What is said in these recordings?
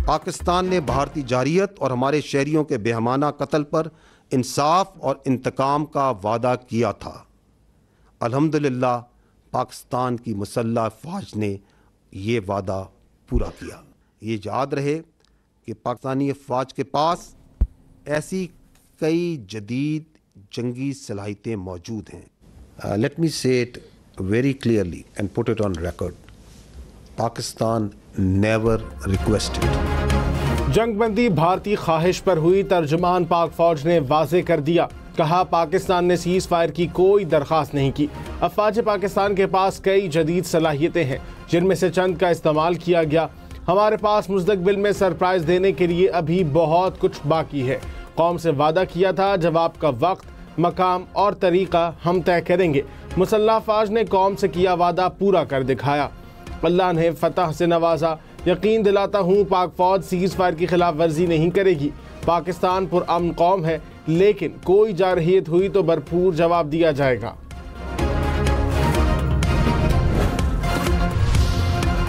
पाकिस्तान ने भारतीय जारहियत और हमारे शहरियों के बेहमाना कत्ल पर इंसाफ और इंतकाम का वादा किया था। अल्हम्दुलिल्लाह पाकिस्तान की मुसल्लह फ़ौज ने ये वादा पूरा किया। ये याद रहे कि पाकिस्तानी फ़ौज के पास ऐसी कई जदीद जंगी सलाहियतें मौजूद हैं। Let me say it very clearly and put it on record, Pakistan never requested. जंगबंदी भारतीय ख्वाहिश पर हुई, तर्जुमान पाक फौज ने वाजे कर दिया। कहा पाकिस्तान ने सीज फायर की कोई दरख्वास्त नहीं की। अफवाज पाकिस्तान के पास कई जदीद सलाहियतें हैं जिनमें से चंद का इस्तेमाल किया गया। हमारे पास मुस्तकबिल में सरप्राइज देने के लिए अभी बहुत कुछ बाकी है। कौम से वादा किया था, जवाब का वक्त, मकाम और तरीका हम तय करेंगे। मुसल्लह फौज ने कौम से किया वादा पूरा कर दिखाया। अल्लाह ने फतह से नवाजा। यकीन दिलाता हूँ पाक फौज सीज फायर की खिलाफ वर्जी नहीं करेगी। पाकिस्तान पुरअमन कौम है, लेकिन कोई जारहियत हुई तो भरपूर जवाब दिया जाएगा।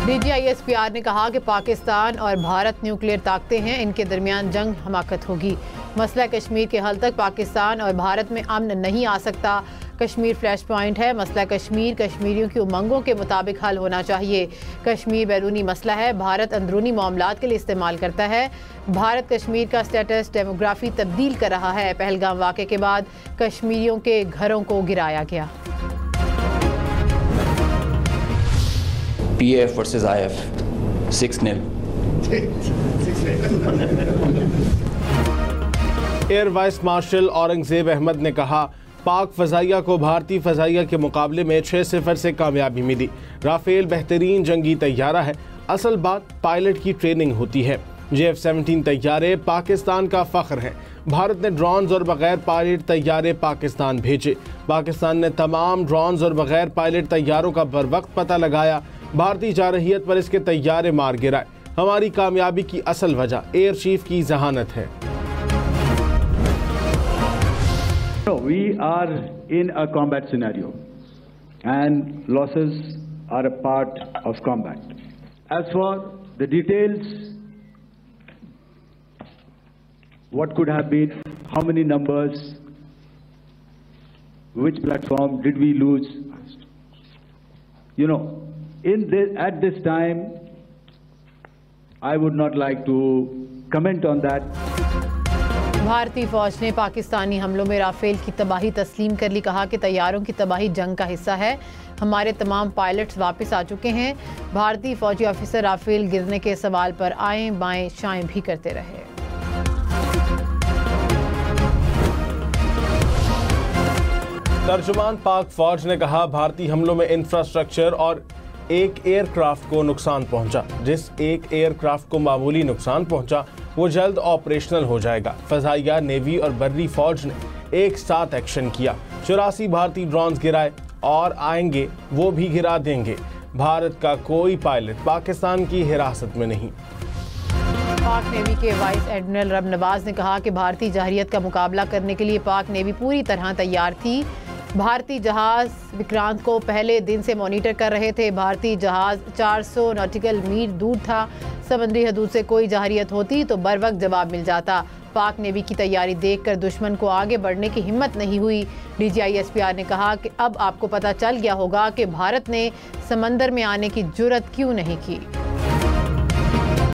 DGISPR ने कहा कि पाकिस्तान और भारत न्यूक्लियर ताकतें हैं, इनके दरमियान जंग हमाकत होगी। मसला कश्मीर के हल तक पाकिस्तान और भारत में अमन नहीं आ सकता। कश्मीर फ्लैश पॉइंट है। मसला कश्मीर कश्मीरियों की उमंगों के मुताबिक हल होना चाहिए। कश्मीर बैरूनी मसला है, भारत अंदरूनी मामलात के लिए इस्तेमाल करता है। भारत कश्मीर का स्टेटस डेमोग्राफी तब्दील कर रहा है। पहलगाम वाक़े के बाद कश्मीरियों के घरों को गिराया गया। PAF versus IF 6-0। Air vice marshal Aurangzeb Ahmed ने कहा पाक फ़ज़ाइया को भारतीय फ़ज़ाइया के मुकाबले में 6-0 से कामयाबी मिली। राफेल बेहतरीन जंगी तैयारा है, असल बात पायलट की ट्रेनिंग होती है। JF-17 तैयारे पाकिस्तान का फ़ख्र है। भारत ने ड्रोन्स और बगैर पायलट तैयारे पाकिस्तान भेजे। पाकिस्तान ने तमाम ड्रोन्स और बगैर पायलट तैयारों का बर वक्त पता लगाया। भारतीय जारहियत पर इसके तैयारे मार गिराए। हमारी कामयाबी की असल वजह एयर चीफ की जहानत है। We are in a combat scenario and losses are a part of combat. As for the details, what could have been, how many numbers, which platform did we lose? At this time, I would not like to comment on that. भारतीय फौज ने पाकिस्तानी हमलों में Rafale की तबाही तस्लीम कर ली। कहा कि तैयारों की तबाही जंग का हिस्सा है। हमारे तमाम पायलट्स वापस आ चुके हैं। भारतीय फौजी ऑफिसर राफेल गिरने के सवाल पर आएं बाएं शाएं भी करते रहे। तर्जुमान पाक फौज ने कहा भारतीय हमलों में इंफ्रास्ट्रक्चर और एक एयरक्राफ्ट को नुकसान पहुंचा। जिस एक एयरक्राफ्ट को मामूली नुकसान पहुंचा वो जल्द ऑपरेशनल हो जाएगा। फ़ज़ाइया, नेवी और बर्री फौज ने एक साथ एक्शन किया। 84 भारतीय ड्रोन्स गिराए और आएंगे वो भी गिरा देंगे। भारत का कोई पायलट पाकिस्तान की हिरासत में नहीं। पाक नेवी के वाइस एडमिरल रब नवाज ने कहा कि भारतीय जारहियत का मुकाबला करने के लिए पाक नेवी पूरी तरह तैयार थी। भारतीय जहाज विक्रांत को पहले दिन से मॉनिटर कर रहे थे। भारतीय जहाज 400 नॉटिकल मील दूर था। समंदरी हदूद से कोई जारहियत होती तो बर वक्त जवाब मिल जाता। पाक नेवी की तैयारी देखकर दुश्मन को आगे बढ़ने की हिम्मत नहीं हुई। DGISPR ने कहा कि अब आपको पता चल गया होगा कि भारत ने समंदर में आने की जुर्रत क्यों नहीं की।